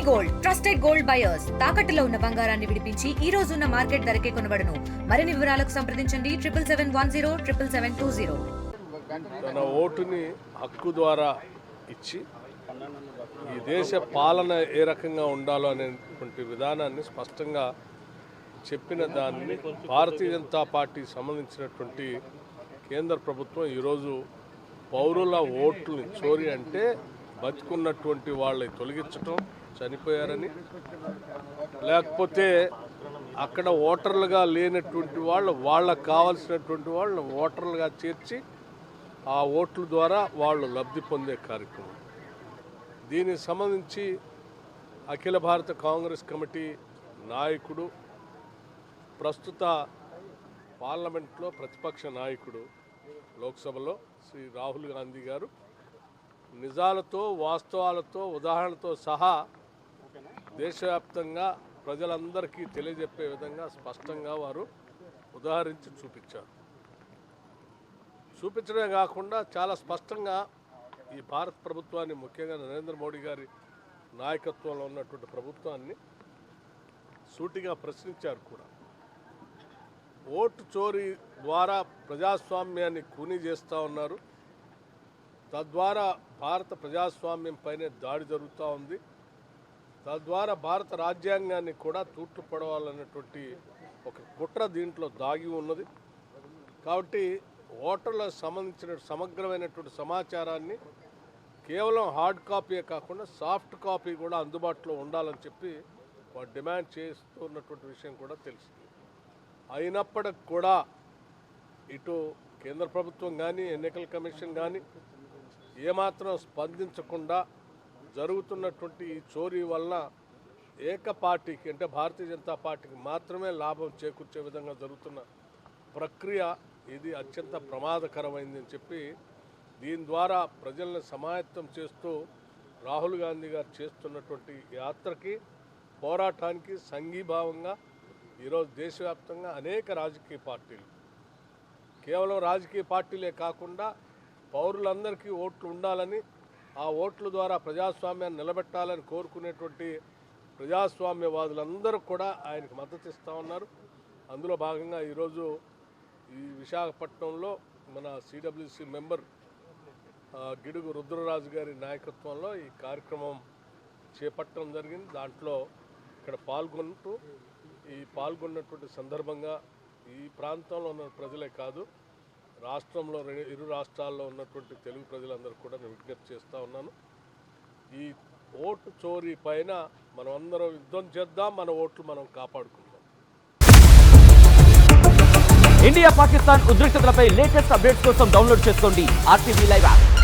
Gold trusted gold buyers తాకట్టులో ఉన్న బంగారాన్ని విడిపించి ఈ రోజు ఉన్న మార్కెట్ ధరకే కొనబడును. మరిన్ని వివరాలకు సంప్రదించండి 7771077720. తన ఓటుని హక్కు ద్వారా ఇచ్చి ఈ దేశ పాలన ఏ రకంగా ఉండాలో అనేటువంటి విధానాన్ని స్పష్టంగా చెప్పిన దాన్ని భారతీయ జనతా పార్టీకి సంబంధించినటువంటి కేంద్ర ప్రభుత్వం ఈరోజు పౌరుల ఓట్లని చోరీ అంటే బతుకున్నటువంటి వాళ్ళని తొలగించటం, చనిపోయారని, లేకపోతే అక్కడ ఓటర్లుగా లేనటువంటి వాళ్ళకు కావాల్సినటువంటి వాళ్ళని ఓటర్లుగా చేర్చి ఆ ఓట్ల ద్వారా వాళ్ళు లబ్ధి పొందే కార్యక్రమం. దీనికి సంబంధించి అఖిల భారత కాంగ్రెస్ కమిటీ నాయకుడు, ప్రస్తుత పార్లమెంట్లో ప్రతిపక్ష నాయకుడు లోక్సభలో శ్రీ రాహుల్ గాంధీ గారు నిజాలతో, వాస్తవాలతో, ఉదాహరణలతో సహా దేశవ్యాప్తంగా ప్రజలందరికీ తెలియజెప్పే విధంగా స్పష్టంగా వారు ఉదాహరించి చూపించడమే కాకుండా చాలా స్పష్టంగా ఈ భారత ప్రభుత్వాన్ని, ముఖ్యంగా నరేంద్ర మోడీ గారి నాయకత్వంలో ఉన్నటువంటి ప్రభుత్వాన్ని సూటిగా ప్రశ్నించారు కూడా. ఓటు చోరీ ద్వారా ప్రజాస్వామ్యాన్ని కూనీ చేస్తూ ఉన్నారు, తద్వారా భారత ప్రజాస్వామ్యం పైనే దాడి జరుగుతూ ఉంది, తద్వారా భారత రాజ్యాంగాన్ని కూడా తూట్లు పడవాలన్నటువంటి ఒక కుట్ర దీంట్లో దాగి ఉన్నది. కాబట్టి ఓటర్లకు సంబంధించిన సమగ్రమైనటువంటి సమాచారాన్ని కేవలం హార్డ్ కాపీయే కాకుండా సాఫ్ట్ కాపీ కూడా అందుబాటులో ఉండాలని చెప్పి వారు డిమాండ్ చేస్తున్నటువంటి విషయం కూడా తెలిసింది. అయినప్పటికి కూడా ఇటు కేంద్ర ప్రభుత్వం కానీ, ఎన్నికల కమిషన్ కానీ ఏమాత్రం స్పందించకుండా జరుగుతున్నటువంటి ఈ చోరీ వలన ఏక పార్టీకి, అంటే భారతీయ జనతా పార్టీకి మాత్రమే లాభం చేకూర్చే విధంగా జరుగుతున్న ప్రక్రియ ఇది అత్యంత ప్రమాదకరమైందని చెప్పి, దీని ద్వారా ప్రజలను సమాయత్తం చేస్తూ రాహుల్ గాంధీ గారు చేస్తున్నటువంటి యాత్రకి, పోరాటానికి సంఘీభావంగా ఈరోజు దేశవ్యాప్తంగా అనేక రాజకీయ పార్టీలు, కేవలం రాజకీయ పార్టీలే కాకుండా పౌరులందరికీ ఓట్లు ఉండాలని, ఆ ఓట్ల ద్వారా ప్రజాస్వామ్యాన్ని నిలబెట్టాలని కోరుకునేటువంటి ప్రజాస్వామ్యవాదులందరూ కూడా ఆయనకు మద్దతు ఇస్తూ ఉన్నారు. అందులో భాగంగా ఈరోజు ఈ విశాఖపట్నంలో మన సిడబ్ల్యూసి మెంబర్ గిడుగు రుద్రరాజు గారి నాయకత్వంలో ఈ కార్యక్రమం చేపట్టడం జరిగింది. దాంట్లో ఇక్కడ పాల్గొన్నటువంటి సందర్భంగా ఈ ప్రాంతంలో ఉన్న ప్రజలే కాదు, రాష్ట్రంలో ఇరు రాష్ట్రాల్లో ఉన్నటువంటి తెలుగు ప్రజలందరూ కూడా నేను విజ్ఞప్తి చేస్తూ ఉన్నాను. ఈ ఓటు చోరీ పైన మనం అందరం యుద్ధం చేద్దాం, మన ఓట్లు మనం కాపాడుకుందాం. ఇండియా పాకిస్తాన్ ఉద్రిక్తతలపై లేటెస్ట్ అప్డేట్స్ కోసం డౌన్లోడ్ చేసుకోండి RTV లైవ్ యాప్.